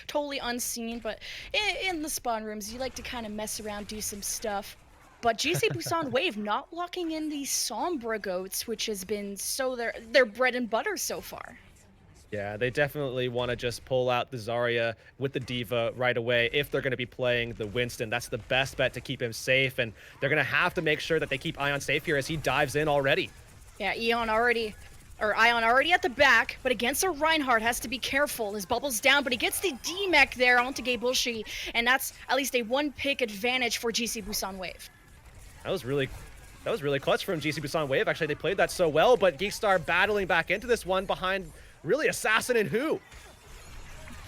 totally unseen, but in the spawn rooms, you like to kind of mess around, do some stuff. But GC Busan Wave not locking in the Sombra goats, which has been their bread and butter so far. Yeah, they definitely want to just pull out the Zarya with the D.Va right away if they're going to be playing the Winston. That's the best bet to keep him safe, and they're going to have to make sure that they keep Ion safe here as he dives in already. Yeah, Ion already at the back, but against a Reinhardt has to be careful. His bubble's down, but he gets the D-Mech there onto GEEKSTAR, and that's at least a one-pick advantage for GC Busan Wave. That was really clutch from GC Busan Wave. Actually, they played that so well, but GEEKSTAR battling back into this one behind really Assassin and Who.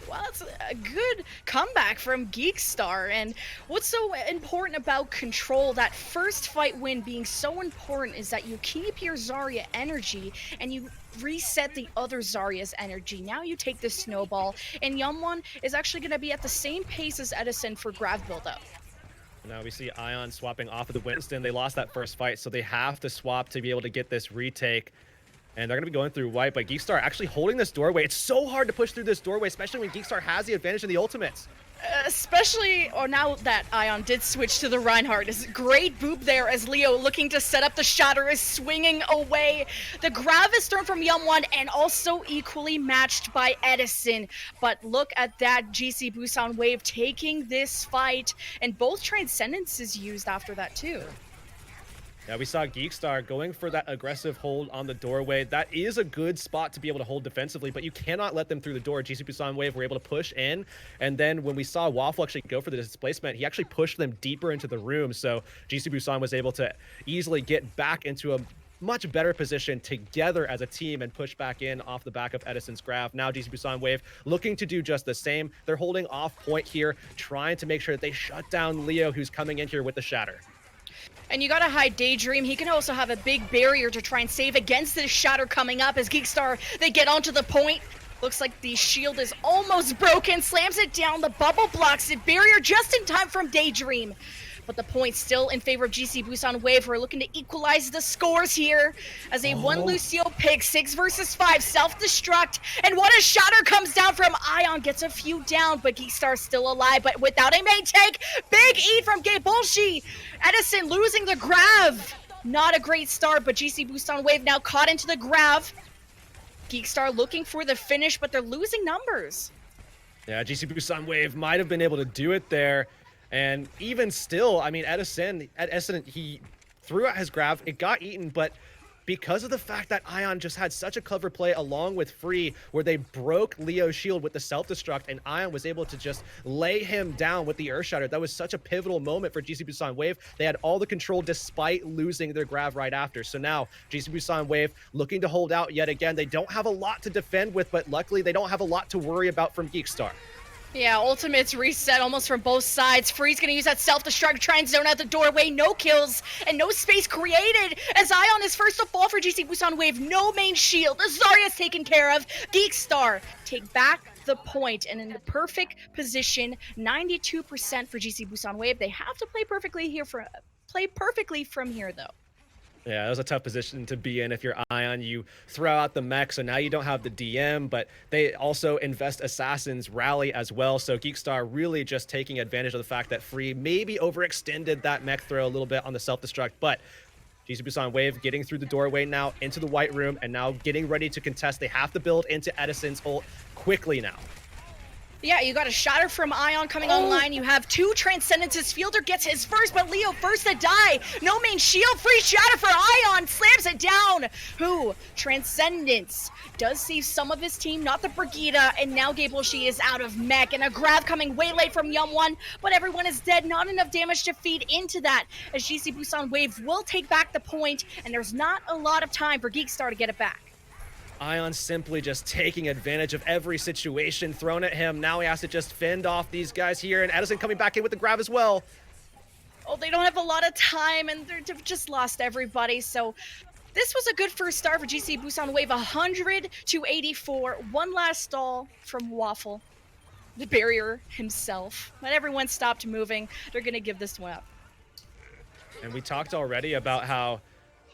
Well, it's a good comeback from GEEKSTAR, and what's so important about control, that first fight win being so important, is that you keep your Zarya energy and you reset the other Zarya's energy. Now you take the snowball, and Yeonwon is actually going to be at the same pace as Edison for Grav build-up. Now we see Ion swapping off of the Winston. They lost that first fight, so they have to swap to be able to get this retake. And they're going to be going through White, but GEEKSTAR actually holding this doorway. It's so hard to push through this doorway, especially when GEEKSTAR has the advantage in the ultimates. Now that Ion did switch to the Reinhardt. Is great boop there as Leo looking to set up the shatter is swinging away. The Grav is thrown from Yeonwon and also equally matched by Edison. But look at that, GC Busan Wave taking this fight, and both Transcendence is used after that too. Yeah, we saw GEEKSTAR going for that aggressive hold on the doorway. That is a good spot to be able to hold defensively, but you cannot let them through the door. GC Busan Wave were able to push in, and then when we saw Waffle actually go for the displacement, he actually pushed them deeper into the room, so GC Busan was able to easily get back into a much better position together as a team and push back in off the back of Edison's Graph. Now GC Busan Wave looking to do just the same. They're holding off point here, trying to make sure that they shut down Leo, who's coming in here with the Shatter. And you gotta hide Daydream. He can also have a big barrier to try and save against this shatter coming up as GEEKSTAR, they get onto the point. Looks like the shield is almost broken, slams it down, the bubble blocks it, barrier just in time from Daydream. But the point still in favor of GC Busan Wave, who are looking to equalize the scores here as a one Lucio pick, 6 versus 5, self-destruct, and what a shatter comes down from Ion, gets a few down, but GEEKSTAR still alive, but without a main take. Big E from GEEKSTAR. Edison losing the Grav. Not a great start, but GC Busan Wave now caught into the Grav. GEEKSTAR looking for the finish, but they're losing numbers. Yeah, GC Busan Wave might have been able to do it there. And even still, I mean, Edison, he threw out his Grav, it got eaten, but because of the fact that Ion just had such a clever play along with Free, where they broke Leo's shield with the self-destruct, and Ion was able to just lay him down with the Earth Shatter. That was such a pivotal moment for GC Busan Wave. They had all the control despite losing their Grav right after. So now, GC Busan Wave looking to hold out yet again. They don't have a lot to defend with, but luckily they don't have a lot to worry about from GEEKSTAR. Yeah, ultimates reset almost from both sides. Free's gonna use that self-destruct, try and zone out the doorway. No kills and no space created as Ion is first to fall for GC Busan Wave. No main shield. Zarya's taken care of. GEEKSTAR take back the point, and in the perfect position, 92% for GC Busan Wave. They have to play perfectly from here though. Yeah, that was a tough position to be in if you're Ion. You throw out the mech, so now you don't have the DM, but they also invest Assassin's Rally as well. So GEEKSTAR really just taking advantage of the fact that Free maybe overextended that mech throw a little bit on the self-destruct, but GC Busan Wave getting through the doorway now into the White Room and now getting ready to contest. They have to build into Edison's ult quickly now. Yeah, you got a shatter from Ion coming online. You have 2 Transcendences. Fielder gets his first, but Leo first to die. No main shield. Free shatter for Ion. Slams it down. Who? Transcendence does save some of his team, not the Brigida. And now GEEKSTAR is out of mech. And a grab coming way late from Yeonwon. But everyone is dead. Not enough damage to feed into that. As GC Busan Wave will take back the point. And there's not a lot of time for GEEKSTAR to get it back. Ion simply just taking advantage of every situation thrown at him. Now he has to just fend off these guys here, and Edison coming back in with the grab as well. Oh, they don't have a lot of time, and they've just lost everybody, so this was a good first start for GC Busan Wave. 100 to 84. One last stall from Waffle, the barrier himself. But everyone stopped moving. They're going to give this one up. And we talked already about how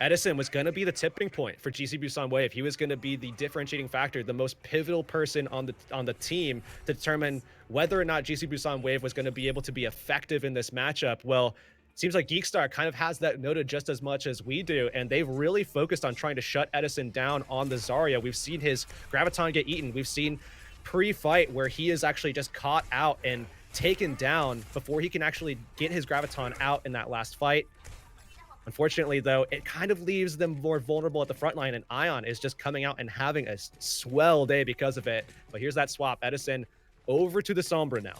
Edison was going to be the tipping point for GC Busan Wave. He was going to be the differentiating factor, the most pivotal person on the team to determine whether or not GC Busan Wave was going to be able to be effective in this matchup. Well, it seems like GEEKSTAR kind of has that noted just as much as we do, and they've really focused on trying to shut Edison down on the Zarya. We've seen his Graviton get eaten. We've seen pre-fight where he is actually just caught out and taken down before he can actually get his Graviton out in that last fight. Unfortunately, though, it kind of leaves them more vulnerable at the front line, and Ion is just coming out and having a swell day because of it. But here's that swap. Edison over to the Sombra now.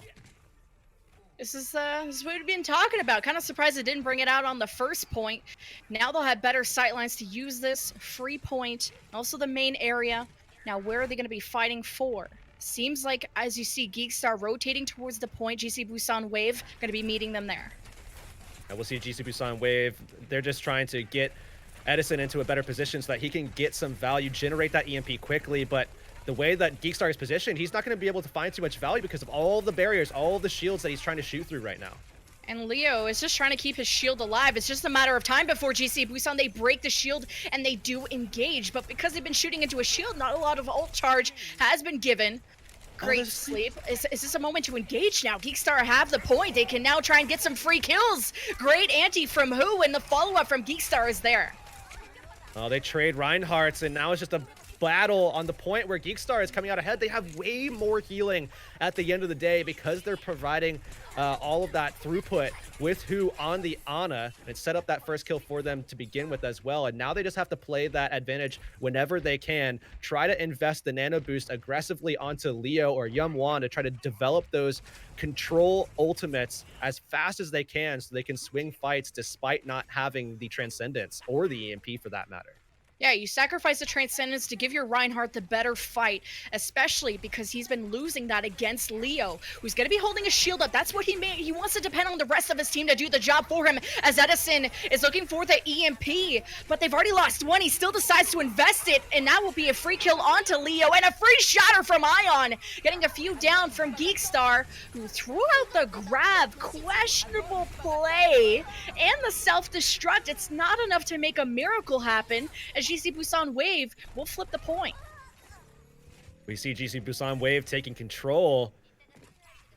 This is what we've been talking about. Kind of surprised it didn't bring it out on the first point. Now they'll have better sightlines to use this. Free point, also the main area. Now, where are they going to be fighting for? Seems like, as you see, GEEKSTAR rotating towards the point. GC Busan Wave going to be meeting them there. And we'll see GC Busan Wave. They're just trying to get Edison into a better position so that he can get some value, generate that EMP quickly. But the way that GEEKSTAR is positioned, he's not going to be able to find too much value because of all the barriers, all the shields that he's trying to shoot through right now. And Leo is just trying to keep his shield alive. It's just a matter of time before GC Busan, they break the shield and they do engage. But because they've been shooting into a shield, not a lot of ult charge has been given. Great sleep. Is this a moment to engage now? GEEKSTAR have the point. They can now try and get some free kills. Great anti from Who, and the follow-up from GEEKSTAR is there. Oh, they trade Reinhardt's, and now it's just a battle on the point where GEEKSTAR is coming out ahead. They have way more healing at the end of the day because they're providing all of that throughput with Who on the Ana, and it set up that first kill for them to begin with as well. And now they just have to play that advantage whenever they can, try to invest the nano boost aggressively onto Leo or Yumwan to try to develop those control ultimates as fast as they can so they can swing fights despite not having the Transcendence or the EMP for that matter. Yeah, you sacrifice the Transcendence to give your Reinhardt the better fight, especially because he's been losing that against Leo, who's going to be holding a shield up. That's what he made. He wants to depend on the rest of his team to do the job for him, as Edison is looking for the EMP, but they've already lost one. He still decides to invest it, and that will be a free kill onto Leo, and a free shatter from Ion, getting a few down from GEEKSTAR, who threw out the grab. Questionable play, and the self-destruct. It's not enough to make a miracle happen, as GC Busan Wave will flip the point. We see GC Busan Wave taking control.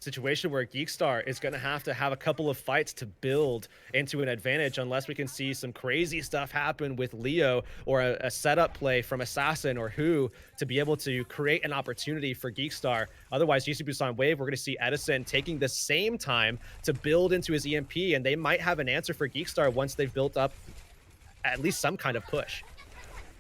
Situation where GEEKSTAR is going to have a couple of fights to build into an advantage unless we can see some crazy stuff happen with Leo or a setup play from Assassin or Who to be able to create an opportunity for GEEKSTAR. Otherwise, GC Busan Wave, we're going to see Edison taking the same time to build into his EMP, and they might have an answer for GEEKSTAR once they've built up at least some kind of push.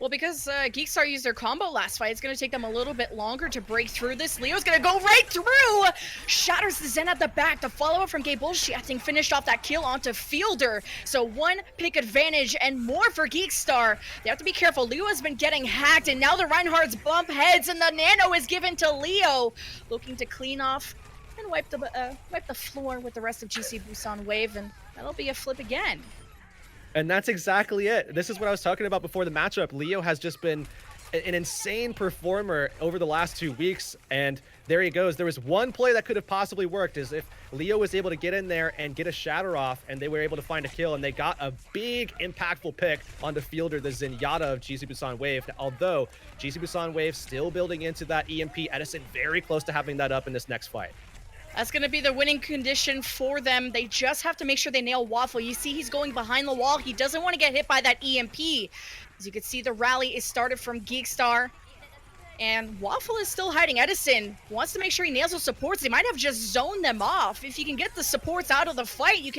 Well, because GEEKSTAR used their combo last fight, it's going to take them a little bit longer to break through this. Leo's going to go right through! Shatters the Zen at the back. The follow-up from GeeKSTAR, I think, finished off that kill onto Fielder. So one pick advantage and more for GEEKSTAR. They have to be careful. Leo has been getting hacked, and now the Reinhardt's bump heads, and the Nano is given to Leo. Looking to clean off and wipe the floor with the rest of GC Busan Wave, and that'll be a flip again. And that's exactly it. This is what I was talking about before the matchup. Leo has just been an insane performer over the last 2 weeks, and there he goes. There was one play that could have possibly worked, is if Leo was able to get in there and get a shatter off, and they were able to find a kill, and they got a big impactful pick onto Fielder, the Zenyatta of GC Busan Wave. Although GC Busan Wave still building into that EMP, Edison very close to having that up in this next fight. That's going to be the winning condition for them. They just have to make sure they nail Waffle. You see he's going behind the wall. He doesn't want to get hit by that EMP. As you can see, the rally is started from GEEKSTAR. And Waffle is still hiding. Edison wants to make sure he nails those supports. They might have just zoned them off. If you can get the supports out of the fight, you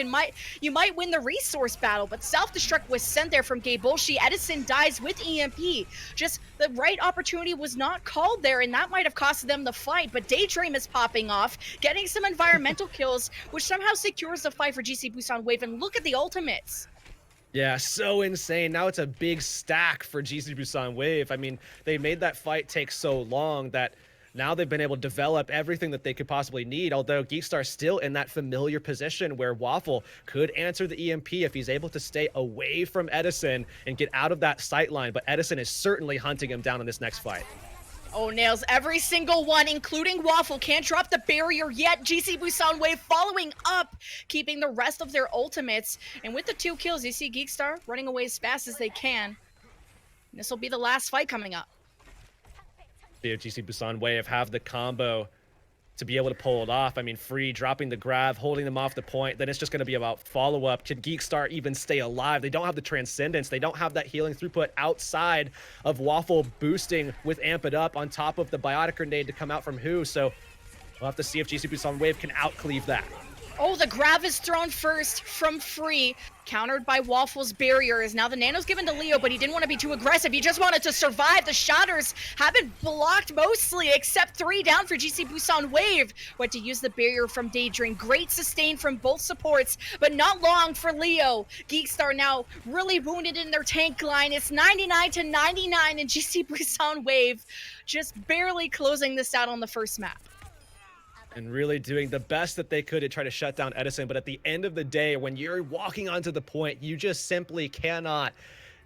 might win the resource battle. But self-destruct was sent there from GeeKSTAR. Edison dies with EMP. Just the right opportunity was not called there, and that might have costed them the fight. But Daydream is popping off, getting some environmental kills, which somehow secures the fight for GC Busan Wave. And look at the ultimates. Yeah, so insane. Now it's a big stack for GC Busan Wave. I mean, they made that fight take so long that now they've been able to develop everything that they could possibly need, although GEEKSTAR still in that familiar position where Waffle could answer the EMP if he's able to stay away from Edison and get out of that sight line, but Edison is certainly hunting him down in this next fight. Oh, nails every single one, including Waffle. Can't drop the barrier yet. GC Busan Wave following up, keeping the rest of their ultimates. And with the 2 kills, you see GEEKSTAR running away as fast as they can. This will be the last fight coming up. The GC Busan Wave have the combo to be able to pull it off. I mean, Free dropping the grab, holding them off the point. Then it's just going to be about follow-up. Can GEEKSTAR even stay alive? They don't have the transcendence. They don't have that healing throughput outside of Waffle boosting with Amp It Up on top of the Biotic Grenade to come out from Who. So we'll have to see if GC Busan Wave can outcleave that. Oh, the grab is thrown first from Free, countered by Waffle's barriers. Now the nano's given to Leo, but he didn't want to be too aggressive. He just wanted to survive. The shatters have been blocked mostly, except 3 down for GC Busan Wave. Went to use the barrier from Daydream. Great sustain from both supports, but not long for Leo. GEEKSTAR now really wounded in their tank line. It's 99-99, and GC Busan Wave just barely closing this out on the first map. And really doing the best that they could to try to shut down Edison. But at the end of the day, when you're walking onto the point, you just simply cannot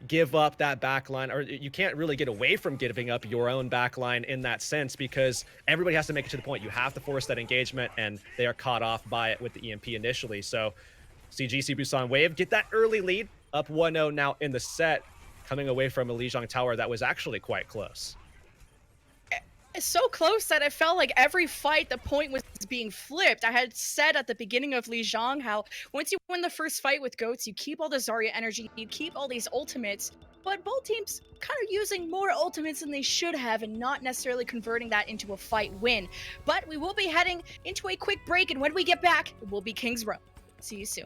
give up that backline, or you can't really get away from giving up your own backline in that sense, because everybody has to make it to the point. You have to force that engagement, and they are caught off by it with the EMP initially. So see GC Busan Wave get that early lead, up 1-0 now in the set, coming away from a Lijiang tower that was actually quite close. It's so close that I felt like every fight the point was being flipped. I had said at the beginning of Lijiang how once you win the first fight with Goats, you keep all the Zarya energy, you keep all these ultimates, but both teams kind of using more ultimates than they should have and not necessarily converting that into a fight win. But we will be heading into a quick break, and when we get back, it will be Kings Row. See you soon.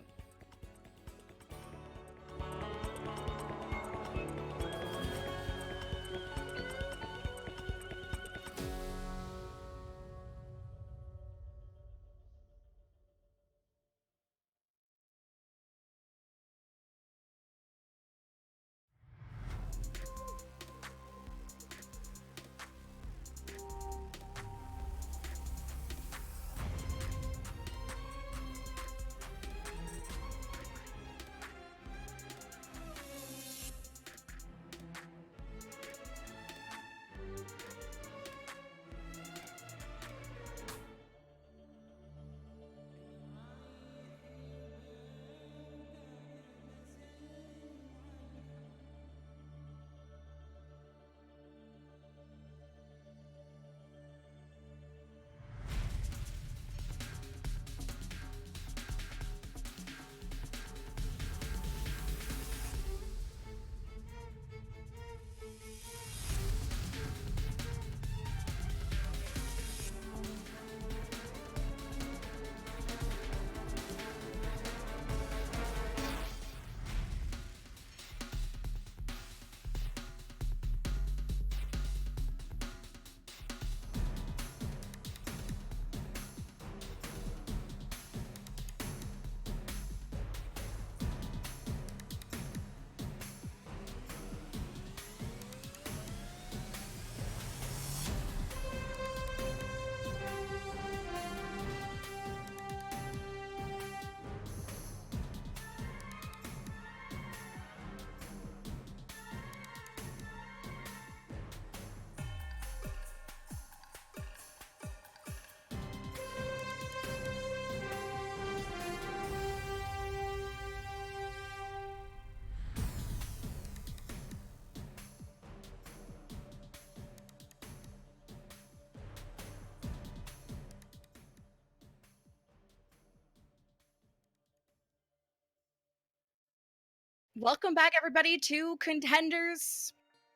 Welcome back, everybody, to Contenders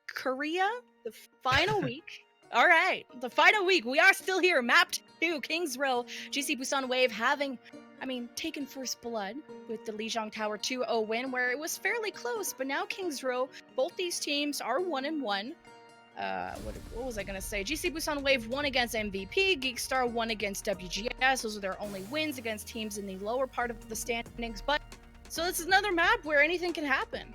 Korea, the final week. All right, the final week. We are still here. Map 2, Kings Row. GC Busan Wave having, taken first blood with the Lijiang Tower 2-0 win, where it was fairly close. But now Kings Row, both these teams are 1-1. What was I gonna say? GC Busan Wave won against MVP. GEEKSTAR won against WGS. Those are their only wins against teams in the lower part of the standings. But so this is another map where anything can happen.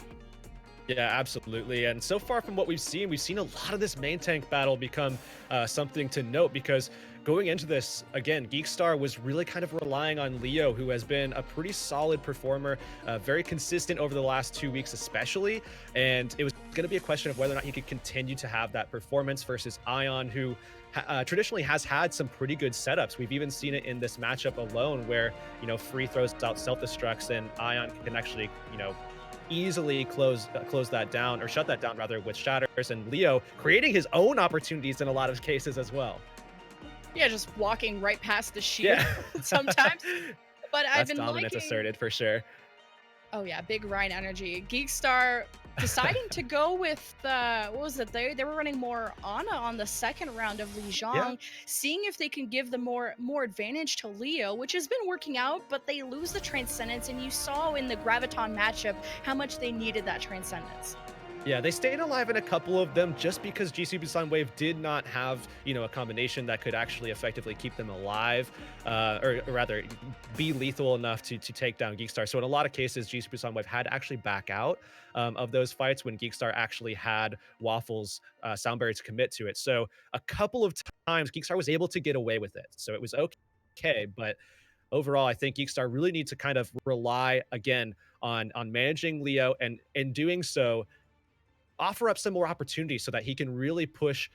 Yeah, absolutely. And so far from what we've seen a lot of this main tank battle become something to note, because going into this, again, GeekStar was really kind of relying on Leo, who has been a pretty solid performer, very consistent over the last 2 weeks especially, and it was going to be a question of whether or not he could continue to have that performance versus Ion, who traditionally has had some pretty good setups. We've even seen it in this matchup alone where, Free throws out self-destructs and Ion can actually, easily close that down, or shut that down rather, with shatters, and Leo creating his own opportunities in a lot of cases as well. Yeah, just walking right past the shield Yeah. sometimes. But I've That's been dominance liking. asserted for sure. Oh yeah, big Ryan energy. GeekStar deciding to go with what was it? They were running more Ana on the second round of Yeah. Lijiang, seeing if they can give the more advantage to Leo, which has been working out, but they lose the Transcendence, and you saw in the Graviton matchup how much they needed that Transcendence. Yeah, they stayed alive in a couple of them just because GC Busan Wave did not have, a combination that could actually effectively keep them alive, or rather be lethal enough to take down GeekStar. So in a lot of cases, GC Busan Wave had to actually back out of those fights when GeekStar actually had Waffle's sound barrier to commit to it. So a couple of times GeekStar was able to get away with it. So it was okay, but overall, I think GeekStar really needs to kind of rely again on managing Leo, and in doing so, offer up some more opportunities so that he can really push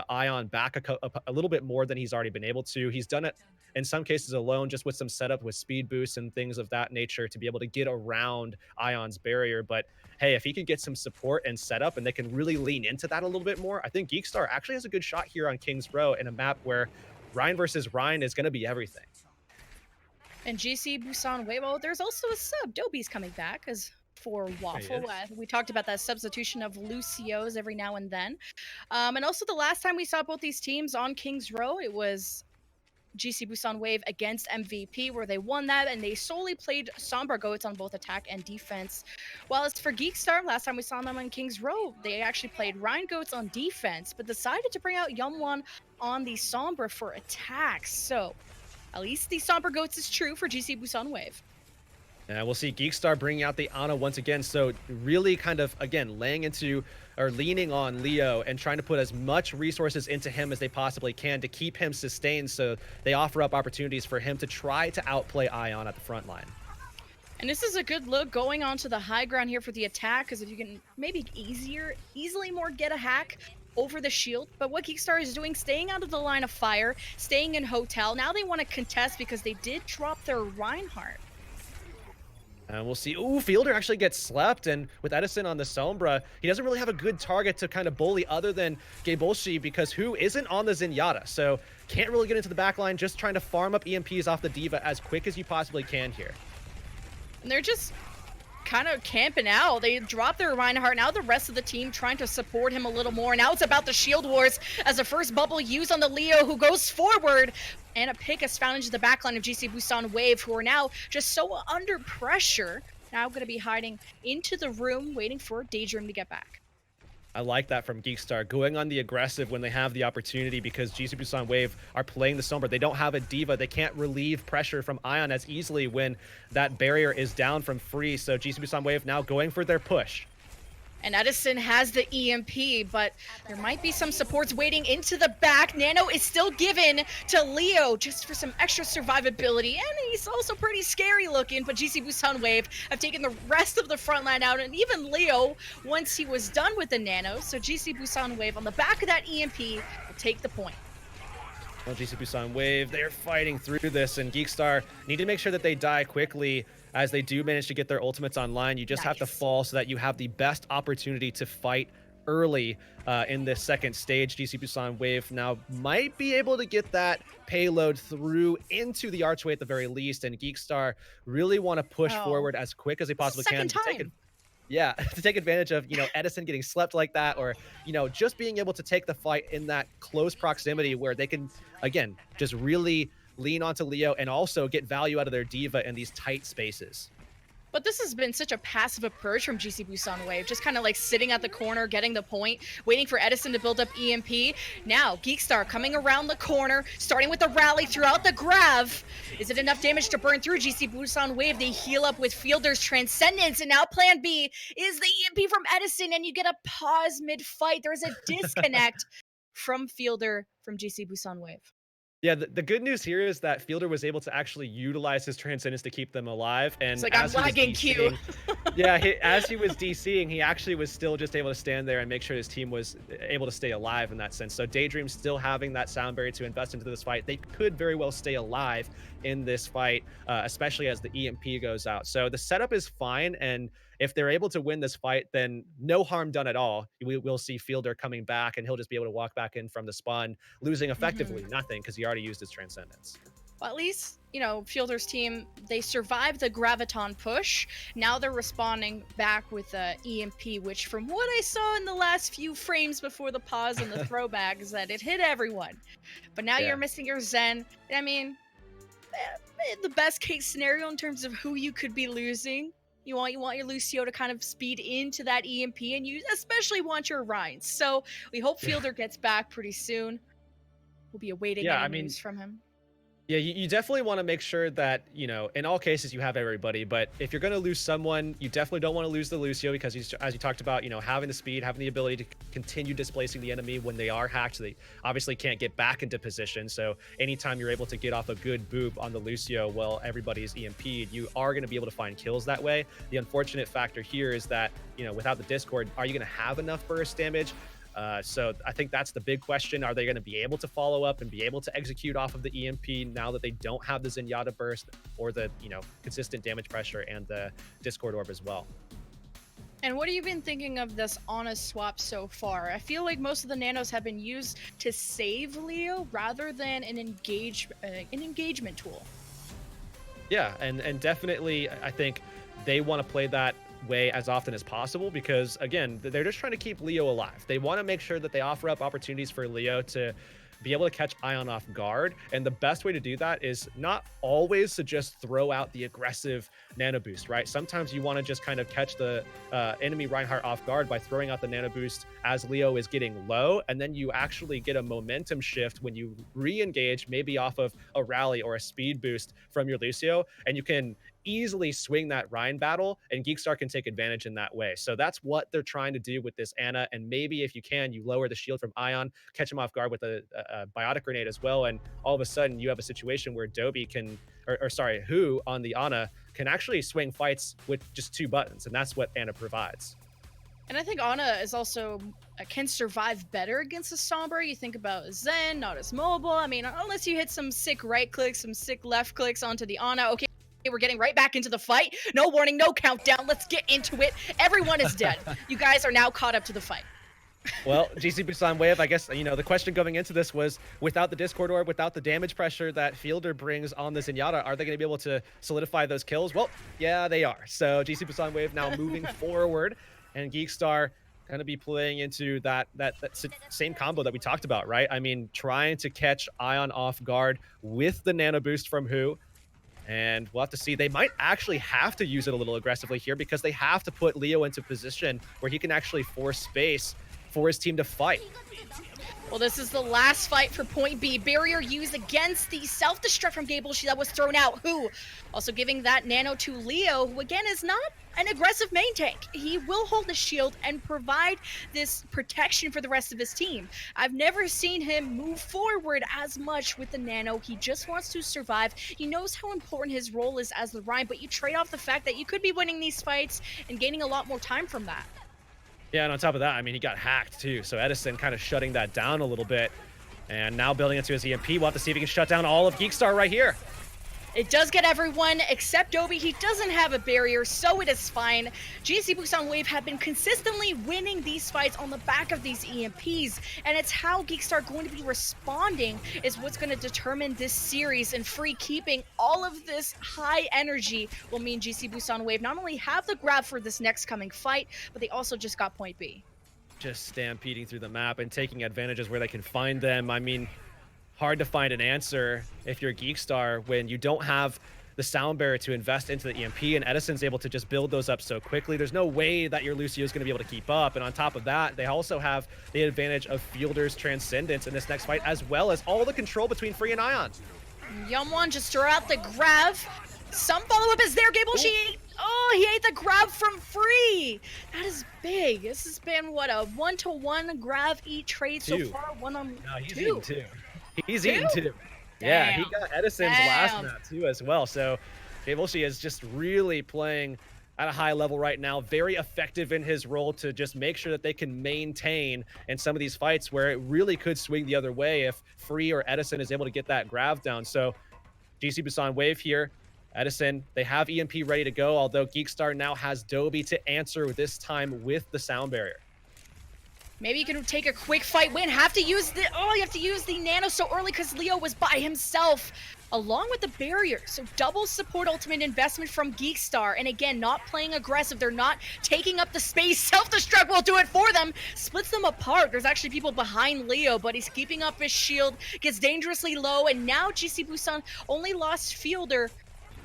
Ion back a little bit more than he's already been able to. He's done it in some cases alone, just with some setup with speed boosts and things of that nature to be able to get around Ion's barrier. But hey, if he can get some support and setup and they can really lean into that a little bit more, I think GeekStar actually has a good shot here on King's Row in a map where Ryan versus Ryan is going to be everything. And GC Busan Wave, well, there's also a sub. Dobie's coming back as for Waffle. We talked about that substitution of Lucio's every now and then. And also the last time we saw both these teams on King's Row, it was GC Busan Wave against MVP, where they won that, and they solely played Sombra Goats on both attack and defense. While as for GeekStar, last time we saw them on King's Row, they actually played Ryan Goats on defense, but decided to bring out Yumwon on the Sombra for attacks. So at least the Sombra Goats is true for GC Busan Wave. And we'll see GeekStar bringing out the Ana once again. So really kind of, again, laying into or leaning on Leo and trying to put as much resources into him as they possibly can to keep him sustained. So they offer up opportunities for him to try to outplay Ion at the front line. And this is a good look going onto the high ground here for the attack, because if you can maybe easily more get a hack over the shield. But what GeekStar is doing, staying out of the line of fire, staying in hotel. Now they want to contest because they did drop their Reinhardt. And we'll see. Ooh, Fielder actually gets slept, and with Edison on the Sombra, he doesn't really have a good target to kind of bully other than Gaybolshi, because who isn't on the Zenyatta, so can't really get into the backline, just trying to farm up EMPs off the Diva as quick as you possibly can here. And they're just kind of camping out. They drop their Reinhardt. Now the rest of the team trying to support him a little more. Now it's about the shield wars as the first bubble used on the Leo, who goes forward, and a pick is found into the backline of GC Busan Wave, who are now just so under pressure. Now going to be hiding into the room, waiting for Daydream to get back. I like that from GeekStar, going on the aggressive when they have the opportunity, because GC Busan Wave are playing the Sombra. They don't have a Diva. They can't relieve pressure from Ion as easily when that barrier is down from Free. So GC Busan Wave now going for their push. And Edison has the EMP, but there might be some supports waiting into the back. Nano is still given to Leo just for some extra survivability, and he's also pretty scary looking, but GC Busan Wave have taken the rest of the front line out, and even Leo, once he was done with the Nano, so GC Busan Wave on the back of that EMP will take the point. Well, GC Busan Wave, they're fighting through this, and GeekStar need to make sure that they die quickly as they do manage to get their ultimates online. You just have to fall so that you have the best opportunity to fight early in this second stage. GC Busan Wave now might be able to get that payload through into the archway at the very least, and GeekStar really want to push forward as quick as they possibly can to take it. Yeah, to take advantage of, Edison getting slept like that, or, just being able to take the fight in that close proximity where they can, again, just really lean onto Leo and also get value out of their Diva in these tight spaces. But this has been such a passive approach from GC Busan Wave, just kind of like sitting at the corner, getting the point, waiting for Edison to build up EMP. Now, GeekStar coming around the corner, starting with the rally throughout the Grav. Is it enough damage to burn through GC Busan Wave? They heal up with Fielder's Transcendence, and now plan B is the EMP from Edison, and you get a pause mid-fight. There's a disconnect from Fielder from GC Busan Wave. Yeah, the good news here is that Fielder was able to actually utilize his Transcendence to keep them alive, and It's like, I'm as he was lagging Q. DCing, yeah, as he was DCing, he actually was still just able to stand there and make sure his team was able to stay alive in that sense. So Daydream still having that sound barrier to invest into this fight, they could very well stay alive in this fight, especially as the EMP goes out. So the setup is fine, and if they're able to win this fight, then no harm done at all. We will see Fielder coming back, and he'll just be able to walk back in from the spawn, losing effectively nothing because he already used his Transcendence. Well, at least, you know, Fielder's team, they survived the Graviton push. Now they're responding back with EMP, which from what I saw in the last few frames before the pause and the throwback is that it hit everyone. But now you're missing your Zen. I mean, the best case scenario in terms of who you could be losing. You want your Lucio to kind of speed into that EMP, and you especially want your Rhines. So we hope Fielder gets back pretty soon. We'll be awaiting any news from him. Yeah, you definitely want to make sure that, you know, in all cases you have everybody, but if you're going to lose someone, you definitely don't want to lose the Lucio because he's, as you talked about, you know, having the speed, having the ability to continue displacing the enemy when they are hacked. So they obviously can't get back into position. So anytime you're able to get off a good boop on the Lucio while everybody's EMP'd, you are going to be able to find kills that way. The unfortunate factor here is that, you know, without the Discord, are you going to have enough burst damage? So I think that's the big question. Are they going to be able to follow up and be able to execute off of the EMP now that they don't have the Zenyatta burst or the, you know, consistent damage pressure and the Discord orb as well? And what have you been thinking of this Ana swap so far? I feel like most of the nanos have been used to save Leo rather than an engagement tool. Yeah, and definitely I think they want to play that way as often as possible because, again, they're just trying to keep Leo alive. They want to make sure that they offer up opportunities for Leo to be able to catch Ion off guard, and the best way to do that is not always to just throw out the aggressive nano boost, right? Sometimes you want to just kind of catch the enemy Reinhardt off guard by throwing out the nano boost as Leo is getting low, and then you actually get a momentum shift when you re-engage, maybe off of a rally or a speed boost from your Lucio, and you can easily swing that Ryan battle, and GEEKSTAR can take advantage in that way. So that's what they're trying to do with this Ana, and maybe if you can, you lower the shield from Ion, catch him off guard with a biotic grenade as well, and all of a sudden you have a situation where Dobby can, Who on the Ana can actually swing fights with just 2 buttons, and that's what Ana provides. And I think Ana is also can survive better against a Sombra. You think about Zen, not as mobile. I mean, unless you hit some sick right clicks, some sick left clicks onto the Ana. Okay, we're getting right back into the fight. No warning, no countdown. Let's get into it. Everyone is dead. You guys are now caught up to the fight. Well, GC Busan Wave, I guess, you know, the question going into this was, without the Discord orb, without the damage pressure that Fielder brings on the Zenyatta, are they going to be able to solidify those kills? Well, yeah, they are. So GC Busan Wave now moving forward, and GEEKSTAR going to be playing into that same combo that we talked about, right? I mean, trying to catch Ion off guard with the nano boost from Who. And we'll have to see. They might actually have to use it a little aggressively here because they have to put Leo into position where he can actually force space for his team to fight. Well, this is the last fight for Point B. Barrier used against the self-destruct from Gable that was thrown out. Who also giving that nano to Leo, who again is not an aggressive main tank. He will hold the shield and provide this protection for the rest of his team. I've never seen him move forward as much with the nano. He just wants to survive. He knows how important his role is as the Rhine, but you trade off the fact that you could be winning these fights and gaining a lot more time from that. Yeah, and on top of that, I mean, he got hacked too. So Edison kind of shutting that down a little bit. And now building into his EMP. We'll have to see if he can shut down all of GEEKSTAR right here. It does get everyone except Dobby. He doesn't have a barrier, so it is fine. GC Busan Wave have been consistently winning these fights on the back of these EMPs, and it's how GEEKSTAR going to be responding is what's going to determine this series, and free keeping all of this high energy will mean GC Busan Wave not only have the grab for this next coming fight, but they also just got Point B. Just stampeding through the map and taking advantages where they can find them. I mean, hard to find an answer if you're GEEKSTAR when you don't have the sound barrier to invest into the EMP, and Edison's able to just build those up so quickly. There's no way that your Lucio is going to be able to keep up, and on top of that, they also have the advantage of Fielder's Transcendence in this next fight, as well as all the control between Free and Ion. Youngwon just throw out the grab. Some follow-up is there, Gable. He ate the grab from Free. That is big. This has been, what, a 1-to-1 grab eat trade so far? 1-on-2. No, he's eating two. He's eating two. Yeah, he Damn. got Edison's last map too as well. So GEEKSTAR is just really playing at a high level right now, very effective in his role to just make sure that they can maintain in some of these fights where it really could swing the other way if Free or Edison is able to get that grab down. So GC Busan wave here. Edison, they have EMP ready to go, although GEEKSTAR now has Dobby to answer this time with the sound barrier. Maybe you can take a quick fight win. You have to use the nano so early because Leo was by himself, along with the barrier. So double support ultimate investment from GEEKSTAR. And again, not playing aggressive. They're not taking up the space. Self-destruct will do it for them. Splits them apart. There's actually people behind Leo, but he's keeping up his shield. Gets dangerously low. And now GC Busan only lost Fielder.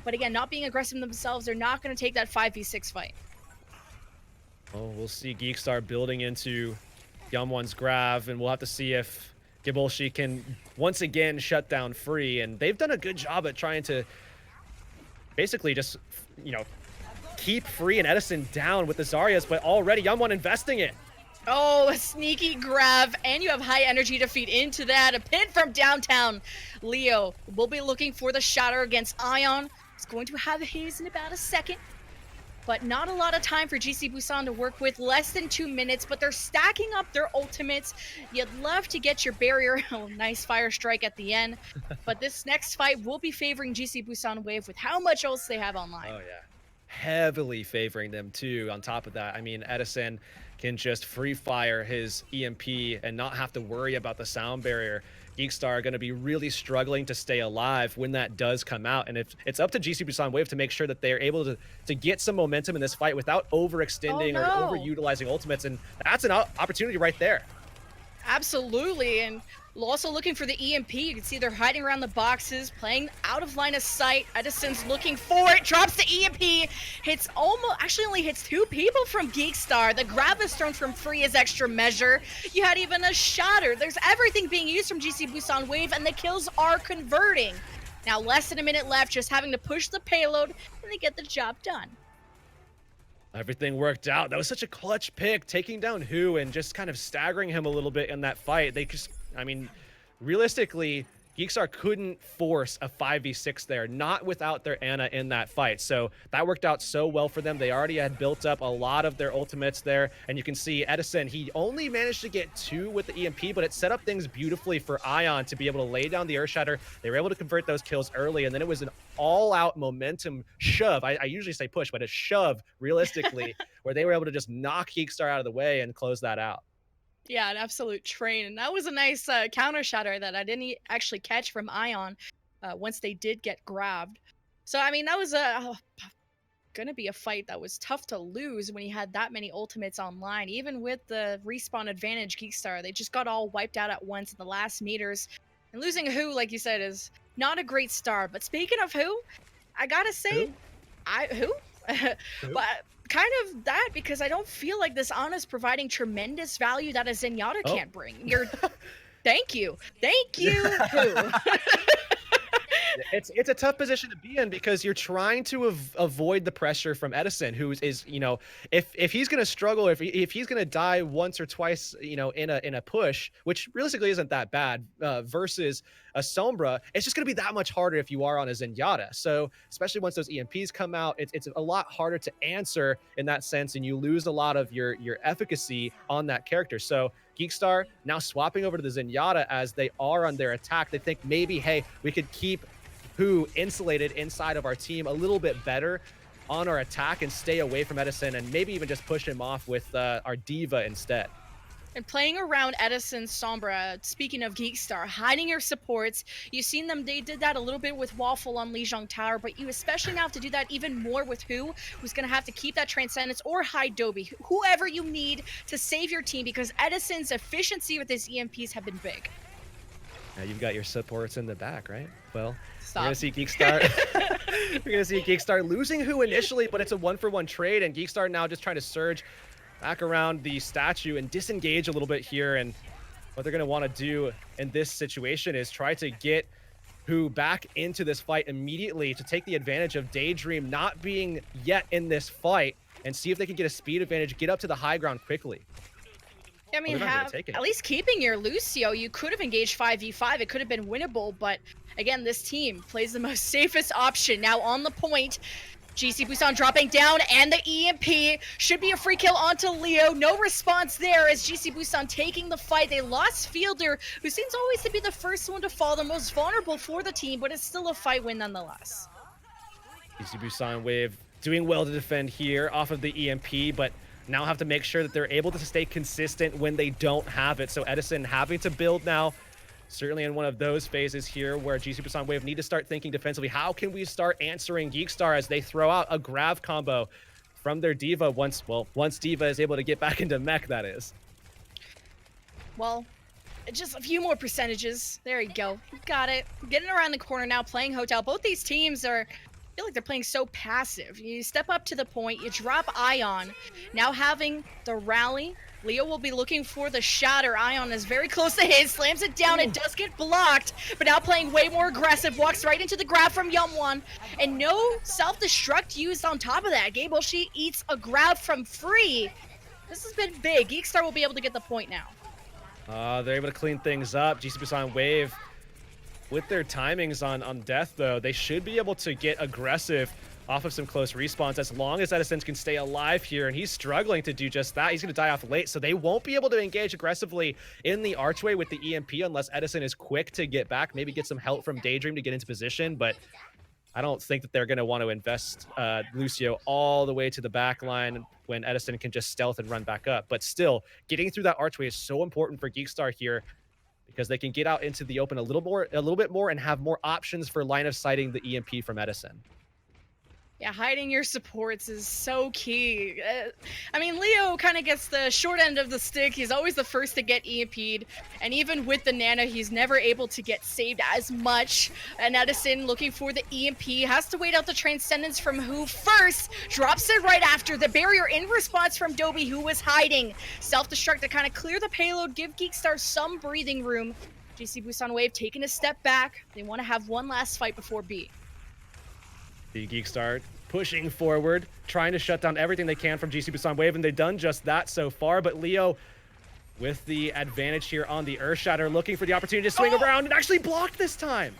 But again, not being aggressive themselves. They're not going to take that 5v6 fight. Oh, we'll see GEEKSTAR building into Youngwon's grab, and we'll have to see if Gibolshi can once again shut down Free. And they've done a good job at trying to basically just, you know, keep Free and Edison down with the Zaryas, but already Youngwon investing it. Oh, a sneaky grab, and you have high energy to feed into that. A pin from downtown. Leo will be looking for the shatter against Ion. He's going to have his in about a second. But not a lot of time for GC Busan to work with. Less than 2 minutes, but they're stacking up their ultimates. You'd love to get your barrier. Oh, nice fire strike at the end. But this next fight will be favoring GC Busan Wave with how much else they have online. Oh, yeah. Heavily favoring them, too, on top of that. I mean, Edison can just free fire his EMP and not have to worry about the sound barrier. GEEKSTAR are going to be really struggling to stay alive when that does come out. And if it's up to GC Busan Wave to make sure that they're able to get some momentum in this fight without overextending or overutilizing ultimates. And that's an opportunity right there. Absolutely. And also looking for the EMP. You can see they're hiding around the boxes, playing out of line of sight. Edison's looking for it, drops the EMP, hits actually only hits 2 people from GEEKSTAR. The grab is thrown from Free as extra measure. You had even a shatter. There's everything being used from GC Busan Wave, and the kills are converting. Now less than a minute left, just having to push the payload, and they get the job done. Everything worked out. That was such a clutch pick, taking down Hu and just kind of staggering him a little bit in that fight. They just, I mean, realistically, GEEKSTAR couldn't force a 5v6 there, not without their Ana in that fight. So that worked out so well for them. They already had built up a lot of their ultimates there. And you can see Edison, he only managed to get 2 with the EMP, but it set up things beautifully for Ion to be able to lay down the Earth Shatter. They were able to convert those kills early, and then it was an all-out momentum shove. I usually say push, but a shove, realistically, where they were able to just knock GEEKSTAR out of the way and close that out. Yeah, an absolute train. And that was a nice counter shatter that I didn't actually catch from Ion once they did get grabbed. So, I mean, that was gonna be a fight that was tough to lose when he had that many ultimates online. Even with the respawn advantage, GEEKSTAR, they just got all wiped out at once in the last meters. And losing Hu, like you said, is not a great start. But speaking of Hu, I gotta say, Who? But kind of that, because I don't feel like this Ana is providing tremendous value that a Zenyatta can't bring. Thank you, Hu. It's a tough position to be in because you're trying to avoid the pressure from Edison, who is, you know, if he's going to struggle, if he's going to die once or twice, you know, in a push, which realistically isn't that bad, versus a Sombra, it's just going to be that much harder if you are on a Zenyatta. So especially once those EMPs come out, it's a lot harder to answer in that sense, and you lose a lot of your efficacy on that character. So GEEKSTAR now swapping over to the Zenyatta as they are on their attack. They think maybe, hey, we could keep Hu insulated inside of our team a little bit better on our attack and stay away from Edison, and maybe even just push him off with our Diva instead. And playing around Edison, Sombra, speaking of GEEKSTAR, hiding your supports. You've seen them, they did that a little bit with Waffle on Lijiang Tower, but you especially now have to do that even more with Hu, who's going to have to keep that Transcendence or hide Dobby, whoever you need to save your team, because Edison's efficiency with his EMPs have been big. Now you've got your supports in the back, right? Well, Stop. We're going to see GEEKSTAR. We're going to see GEEKSTAR losing Hu initially, but it's a 1-for-1 trade, and GEEKSTAR now just trying to surge back around the statue and disengage a little bit here. And what they're going to want to do in this situation is try to get Hu back into this fight immediately to take the advantage of Daydream not being yet in this fight and see if they can get a speed advantage, get up to the high ground quickly. I mean, they're not gonna take it. at least keeping your Lucio, you could have engaged 5v5. It could have been winnable, but again, this team plays the most safest option. Now on the point, GC Busan dropping down, and the EMP should be a free kill onto Leo. No response there as GC Busan taking the fight. They lost Fielder, who seems always to be the first one to fall, the most vulnerable for the team, but it's still a fight win nonetheless. GC Busan Wave doing well to defend here off of the EMP, but now have to make sure that they're able to stay consistent when they don't have it. So Edison having to build now, certainly in one of those phases here where GC Busan Wave need to start thinking defensively. How can we start answering GEEKSTAR as they throw out a grab combo from their Diva once Diva is able to get back into mech, that is. Well, just a few more percentages. There you go. Got it. Getting around the corner now, playing Hotel. Both these teams are... I feel like they're playing so passive. You step up to the point, you drop Ion. Now having the rally, Leo will be looking for the shatter. Ion is very close to his, slams it down, it does get blocked, but now playing way more aggressive, walks right into the grab from Yumwon, and no self-destruct used on top of that. Gablshi eats a grab from Free. This has been big. GEEKSTAR will be able to get the point now. They're able to clean things up. GC Busan Wave, with their timings on death, though, they should be able to get aggressive off of some close respawns as long as Edison can stay alive here, and he's struggling to do just that. He's going to die off late, so they won't be able to engage aggressively in the archway with the EMP unless Edison is quick to get back, maybe get some help from Daydream to get into position, but I don't think that they're going to want to invest Lucio all the way to the back line when Edison can just stealth and run back up. But still, getting through that archway is so important for GEEKSTAR here, because they can get out into the open a little bit more and have more options for line of sighting the EMP from Edison. Yeah, hiding your supports is so key. I mean, Leo kind of gets the short end of the stick. He's always the first to get EMP'd, and even with the Nano, he's never able to get saved as much. And Edison, looking for the EMP, has to wait out the Transcendence from Who first, drops it right after. The barrier in response from Dobie, who was hiding. Self-destruct to kind of clear the payload, give GEEKSTAR some breathing room. GC Busan Wave taking a step back. They want to have one last fight before B. The GEEKSTAR pushing forward, trying to shut down everything they can from GC Busan Wave, and they've done just that so far. But Leo, with the advantage here on the Earthshatter, looking for the opportunity to swing around and actually blocked this time.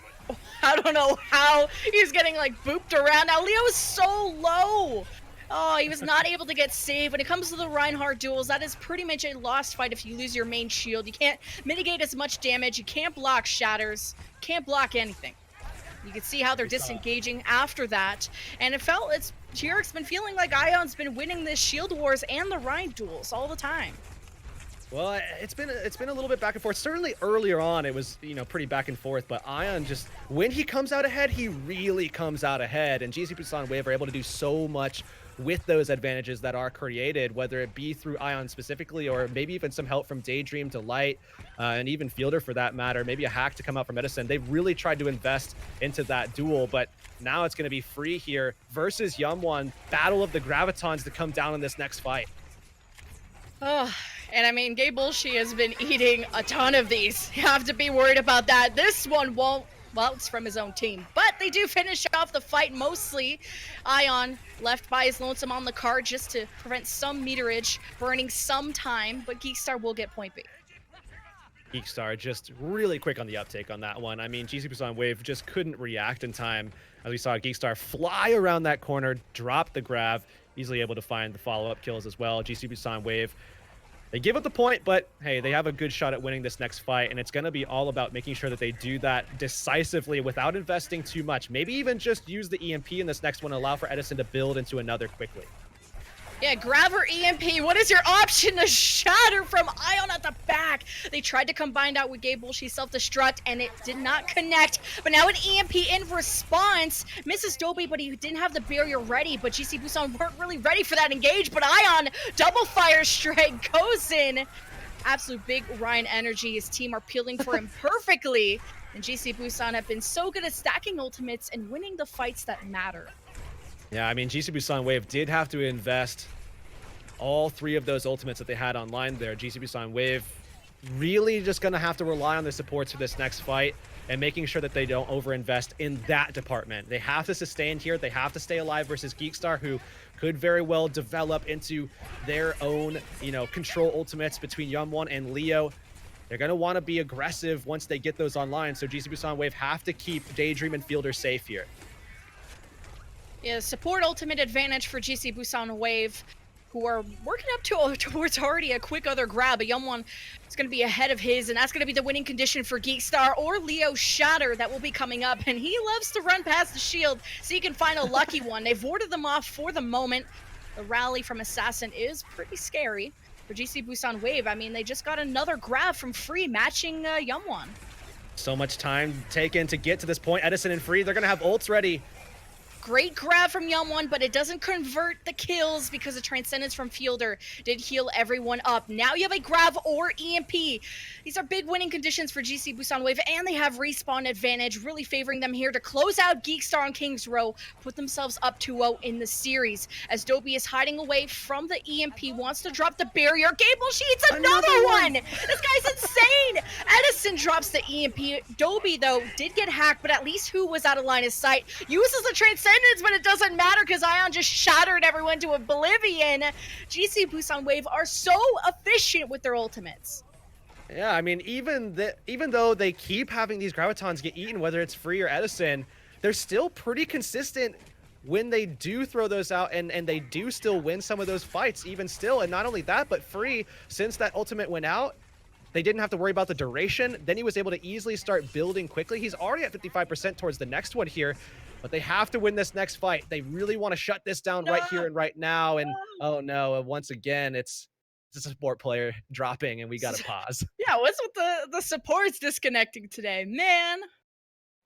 I don't know how he's getting like booped around. Now Leo is so low. Oh, he was not able to get saved. When it comes to the Reinhardt duels, that is pretty much a lost fight if you lose your main shield. You can't mitigate as much damage. You can't block shatters. Can't block anything. You can see how they're disengaging after that. And Heurix been feeling like Ion's been winning this shield wars and the Rhine duels all the time. Well, it's been a little bit back and forth. Certainly earlier on, it was, pretty back and forth, but Ion just, when he comes out ahead, he really comes out ahead. And GC Busan Wave are able to do so much with those advantages that are created, whether it be through Ion specifically, or maybe even some help from Daydream to Light, and even Fielder for that matter, maybe a hack to come out from Edison. They've really tried to invest into that duel, but now it's going to be Free here versus Yumwon. Battle of the Gravitons to come down in this next fight. Oh, and I mean, Gablshi has been eating a ton of these. You have to be worried about that. This one won't. Well, it's from his own team. But they do finish off the fight mostly. Ion left by his lonesome on the card just to prevent some meterage, burning some time. But GEEKSTAR will get point B. GEEKSTAR just really quick on the uptake on that one. I mean, GC Busan Wave just couldn't react in time. As we saw GEEKSTAR fly around that corner, drop the grab, easily able to find the follow-up kills as well. GC Busan Wave, they give up the point, but hey, they have a good shot at winning this next fight, and it's going to be all about making sure that they do that decisively without investing too much. Maybe even just use the EMP in this next one, allow for Edison to build into another quickly. Yeah, grab her EMP. What is your option? To shatter from Ion at the back. They tried to combine that with Gable. She self-destruct, and it did not connect. But now an EMP in response. Misses Dobie, but he didn't have the barrier ready. But GC Busan weren't really ready for that engage. But Ion, double fire strike, goes in. Absolute big Ryan energy. His team are peeling for him perfectly. And GC Busan have been so good at stacking ultimates and winning the fights that matter. Yeah, I mean, GC Busan Wave did have to invest all three of those ultimates that they had online there. GC Busan Wave really just going to have to rely on the supports for this next fight. and making sure that they don't overinvest in that department. They have to sustain here. They have to stay alive versus GEEKSTAR, who could very well develop into their own, you know, control ultimates between Yeonwon and Leo. They're going to want to be aggressive once they get those online, so GC Busan Wave have to keep Daydream and Fielder safe here. Yeah, support ultimate advantage for GC Busan Wave, who are working up towards already a quick other grab. A Yeonwon is going to be ahead of his, and that's going to be the winning condition for GEEKSTAR or Leo Shatter that will be coming up. And he loves to run past the shield so he can find a lucky one. They've warded them off for the moment. The rally from Assassin is pretty scary for GC Busan Wave. I mean, they just got another grab from Free, matching Yeonwon. So much time taken to get to this point. Edison and Free, they're going to have ults ready. Great grab from Yeonwon, but it doesn't convert the kills because the Transcendence from Fielder did heal everyone up. Now you have a grab or EMP. These are big winning conditions for GC Busan Wave, and they have respawn advantage, really favoring them here to close out GEEKSTAR on King's Row, put themselves up 2-0 in the series. As Dobie is hiding away from the EMP, wants to drop the barrier. Gable Sheets, another one! This guy's insane! Edison drops the EMP. Dobie, though, did get hacked, but at least who was out of line of sight? Uses the Transcendence, but it doesn't matter because Ion just shattered everyone to oblivion. GC Busan Wave are so efficient with their ultimates. Yeah, I mean, even though they keep having these gravitons get eaten, whether it's Free or Edison, they're still pretty consistent when they do throw those out, and they do still win some of those fights even still. And not only that, but Free, since that ultimate went out, they didn't have to worry about the duration. Then he was able to easily start building quickly. He's already at 55% towards the next one here, but they have to win this next fight. They really want to shut this down right here and right now. And oh no, once again, it's a support player dropping, and we got to pause. Yeah, what's with the supports disconnecting today? Man,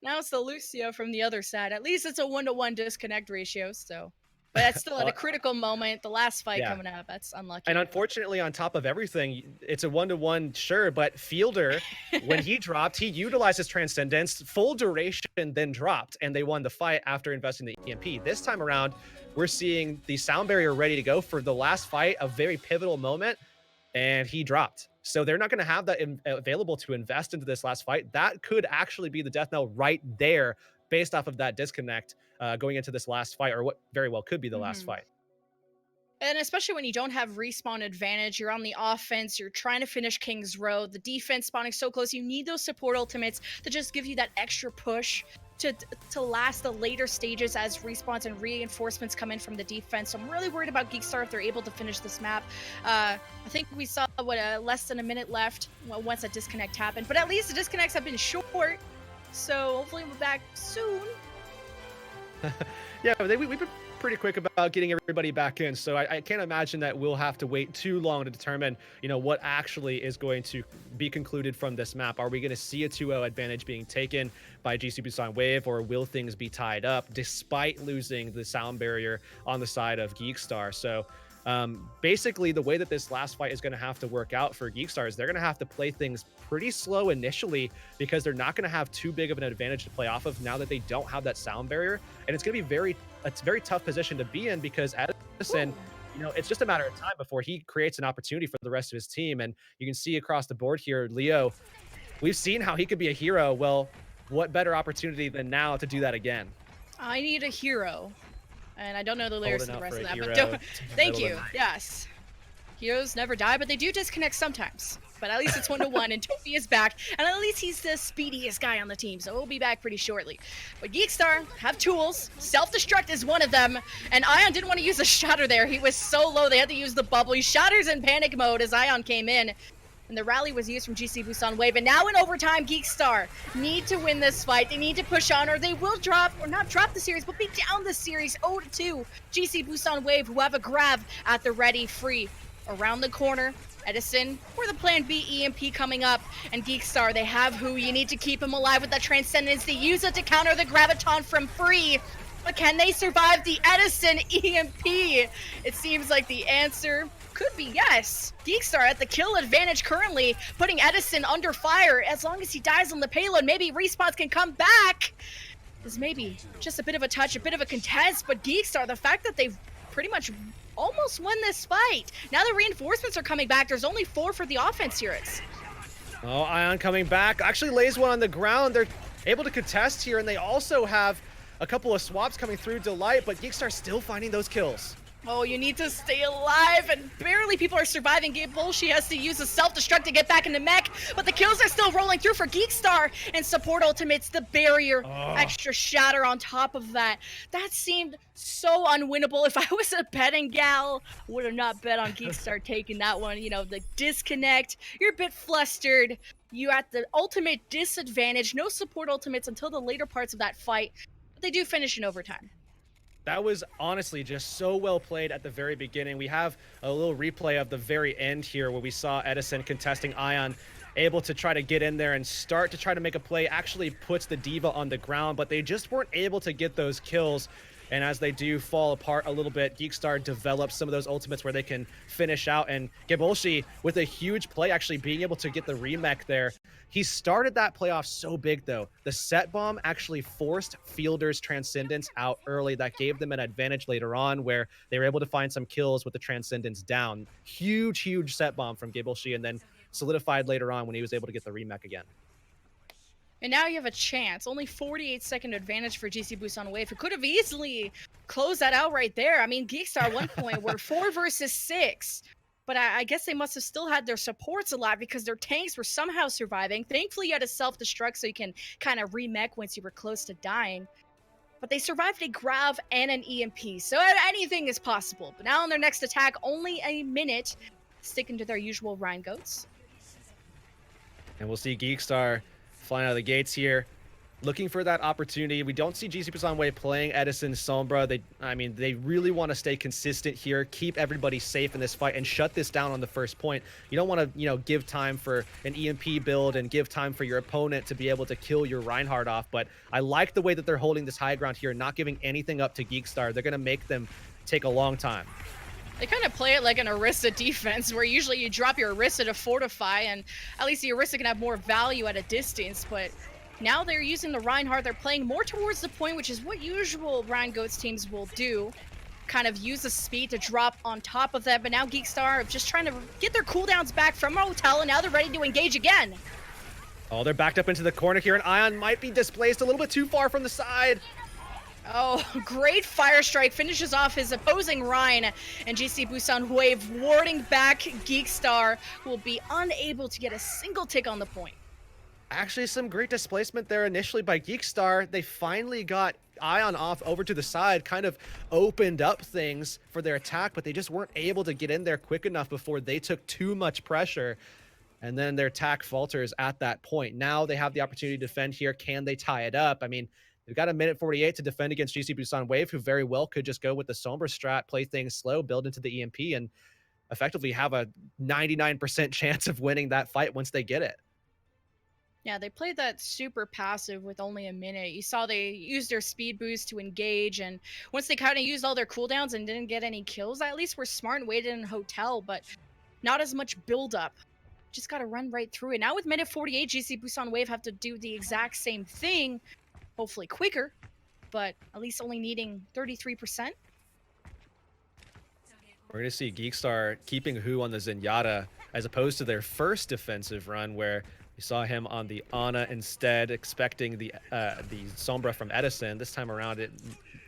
now it's the Lucio from the other side. At least it's a 1-to-1 disconnect ratio, so. But that's still at a critical moment. The last fight coming up, that's unlucky. And unfortunately, on top of everything, it's a 1-to-1, sure, but Fielder, when he dropped, he utilized his Transcendence, full duration, then dropped, and they won the fight after investing the EMP. This time around, we're seeing the sound barrier ready to go for the last fight, a very pivotal moment, and he dropped. So they're not going to have that available to invest into this last fight. That could actually be the death knell right there, based off of that disconnect going into this last fight, or what very well could be the last fight. And especially when you don't have respawn advantage, you're on the offense, you're trying to finish King's Row, the defense spawning so close, you need those support ultimates to just give you that extra push to last the later stages as respawns and reinforcements come in from the defense. So I'm really worried about GEEKSTAR if they're able to finish this map. I think we saw, less than a minute left once that disconnect happened, but at least the disconnects have been short. So hopefully we're back soon. Yeah, we've been pretty quick about getting everybody back in, so I can't imagine that we'll have to wait too long to determine, you know, what actually is going to be concluded from this map. Are we going to see a 2-0 advantage being taken by GC Busan Wave, or will things be tied up despite losing the sound barrier on the side of GEEKSTAR? So basically, the way that this last fight is going to have to work out for GEEKSTAR is they're going to have to play things pretty slow initially, because they're not going to have too big of an advantage to play off of now that they don't have that sound barrier. And it's going to be a very tough position to be in, because Edison, you know, it's just a matter of time before he creates an opportunity for the rest of his team. And you can see across the board here, Leo, we've seen how he could be a hero. Well, what better opportunity than now to do that again? I need a hero. And I don't know the lyrics to the rest of that, but thank you. Yes. Heroes never die, but they do disconnect sometimes. But at least it's 1-to-1, and Toby is back, and at least he's the speediest guy on the team, so he'll be back pretty shortly. But GEEKSTAR have tools. Self-destruct is one of them, and Ion didn't want to use a shatter there. He was so low, they had to use the bubble. He shatters in panic mode as Ion came in, and the rally was used from GC Busan Wave. And now in overtime, GEEKSTAR need to win this fight. They need to push on, or they will drop, or not drop the series, but be down the series 0-2. GC Busan Wave, who have a grab at the ready. Free around the corner. Edison for the plan B EMP coming up, and GEEKSTAR, they have who. You need to keep him alive with that Transcendence. They use it to counter the Graviton from Free, but can they survive the Edison EMP? It seems like the answer could be yes. GEEKSTAR at the kill advantage currently, putting Edison under fire. As long as he dies on the payload, maybe respawns can come back. This may be just a bit of a touch, a bit of a contest, but GEEKSTAR, the fact that they've pretty much almost won this fight. Now the reinforcements are coming back. There's only 4 for the offense, Heurix. Oh, Ion coming back. Actually lays one on the ground. They're able to contest here, and they also have a couple of swaps coming through Delight, but GEEKSTAR still finding those kills. Oh, you need to stay alive, and barely people are surviving. She has to use a self-destruct to get back into mech, but the kills are still rolling through for GEEKSTAR, and support ultimates the barrier, extra shatter on top of that. That seemed so unwinnable. If I was a betting gal, would have not bet on GEEKSTAR taking that one. You know, the disconnect, you're a bit flustered, you at the ultimate disadvantage, no support ultimates until the later parts of that fight, but they do finish in overtime. That was honestly just so well played at the very beginning. We have a little replay of the very end here where we saw Edison contesting Ion, able to try to get in there and start to try to make a play, actually puts the Diva on the ground, but they just weren't able to get those kills. And as they do fall apart a little bit, GEEKSTAR develops some of those ultimates where they can finish out. And Gibolshi, with a huge play, actually being able to get the remech there. He started that playoff so big, though. The set bomb actually forced Fielder's Transcendence out early. That gave them an advantage later on, where they were able to find some kills with the Transcendence down. Huge, huge set bomb from Gibolshi, and then solidified later on when he was able to get the remech again. And now you have a chance. Only 48-second advantage for GC Busan Wave, who could have easily closed that out right there. I mean, GEEKSTAR at one point were 4 versus 6. But I guess they must have still had their supports alive because their tanks were somehow surviving. Thankfully, you had a self-destruct so you can kind of remech once you were close to dying. But they survived a Grav and an EMP, so anything is possible. But now on their next attack, only a minute, sticking to their usual Rhine goats. And we'll see GEEKSTAR flying out of the gates here, looking for that opportunity. We don't see GC Busan Wave playing Edison Sombra. They really want to stay consistent here, keep everybody safe in this fight, and shut this down on the first point. You don't want to, give time for an EMP build and give time for your opponent to be able to kill your Reinhardt off. But I like the way that they're holding this high ground here, not giving anything up to GEEKSTAR. They're going to make them take a long time. They kind of play it like an Orisa defense, where usually you drop your Orisa to fortify, and at least the Orisa can have more value at a distance, but now they're using the Reinhardt. They're playing more towards the point, which is what usual Rhine Goats teams will do. Kind of use the speed to drop on top of that, but now GEEKSTAR are just trying to get their cooldowns back from a hotel, and now they're ready to engage again. Oh, they're backed up into the corner here, and Ion might be displaced a little bit too far from the side. Oh, great fire strike finishes off his opposing Rhine, and GC Busan Wave warding back GEEKSTAR, who will be unable to get a single tick on the point. Actually, some great displacement there initially by GEEKSTAR. They finally got Ion off over to the side, kind of opened up things for their attack, but they just weren't able to get in there quick enough before they took too much pressure. And then their attack falters at that point. Now they have the opportunity to defend here. Can they tie it up? I mean, they've got a minute 48 to defend against GC Busan Wave, who very well could just go with the Sombra strat, play things slow, build into the EMP, and effectively have a 99% chance of winning that fight once they get it. Yeah, they played that super passive with only a minute. You saw they used their speed boost to engage, and once they kind of used all their cooldowns and didn't get any kills, at least were smart and waited in a hotel, but not as much build-up. Just got to run right through it. Now with minute 48, GC Busan Wave have to do the exact same thing, hopefully quicker, but at least only needing 33%. We're going to see GEEKSTAR keeping Hu on the Zenyatta, as opposed to their first defensive run where we saw him on the Ana instead, expecting the Sombra from Edison. This time around, it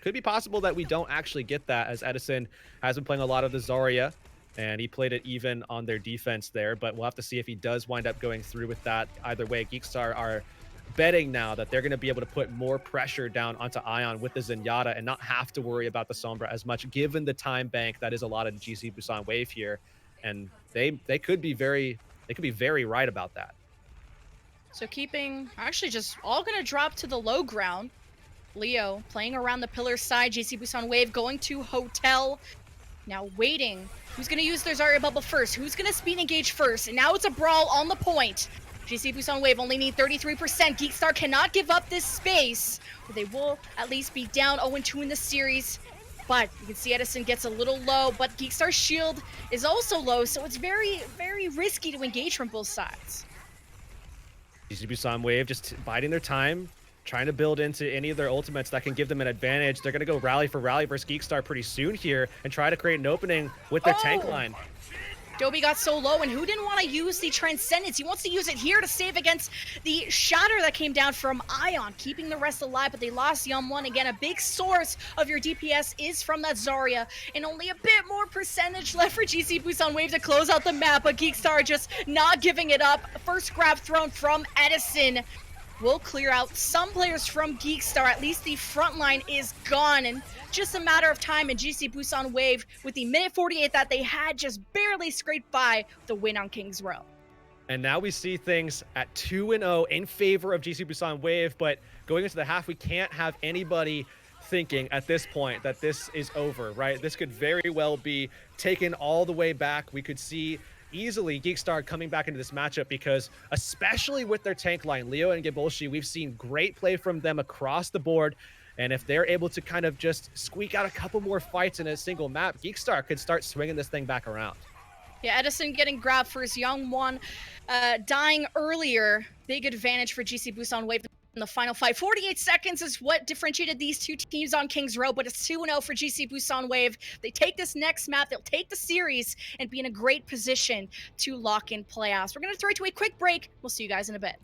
could be possible that we don't actually get that, as Edison has been playing a lot of the Zarya, and he played it even on their defense there, but we'll have to see if he does wind up going through with that. Either way, GEEKSTAR are betting now that they're going to be able to put more pressure down onto Ion with the Zenyatta and not have to worry about the Sombra as much, given the time bank that is a lot of GC Busan Wave here. And they could be very right about that. So keeping, actually just all going to drop to the low ground. Leo playing around the pillar side, GC Busan Wave going to hotel. Now waiting. Who's going to use their Zarya bubble first? Who's going to speed engage first? And now it's a brawl on the point. GC Busan Wave only need 33%. GEEKSTAR cannot give up this space. They will at least be down 0-2 in the series. But you can see Edison gets a little low, but GEEKSTAR's shield is also low, so it's very, very risky to engage from both sides. GC Busan Wave just biding their time, trying to build into any of their ultimates that can give them an advantage. They're going to go rally for rally versus GEEKSTAR pretty soon here and try to create an opening with their tank line. Dobie got so low, and who didn't want to use the Transcendence? He wants to use it here to save against the Shatter that came down from Ion, keeping the rest alive, but they lost Yum 1. Again, a big source of your DPS is from that Zarya, and only a bit more percentage left for GC Busan Wave to close out the map, but GEEKSTAR just not giving it up. First grab thrown from Edison will clear out some players from GEEKSTAR. At least the front line is gone, and just a matter of time, and GC Busan Wave, with the minute 48 that they had, just barely scraped by the win on Kings Row. And now we see things at 2-0 in favor of GC Busan Wave, but going into the half, we can't have anybody thinking at this point that this is over, right? This could very well be taken all the way back. We could see easily GEEKSTAR coming back into this matchup because, especially with their tank line, Leo and Gibolshi, we've seen great play from them across the board. And if they're able to kind of just squeak out a couple more fights in a single map, GEEKSTAR could start swinging this thing back around. Yeah, Edison getting grabbed for his Young One, dying earlier. Big advantage for GC Busan Wave in the final fight. 48 seconds is what differentiated these two teams on Kings Row, but it's 2-0 for GC Busan Wave. They take this next map, they'll take the series, and be in a great position to lock in playoffs. We're going to throw it to a quick break. We'll see you guys in a bit.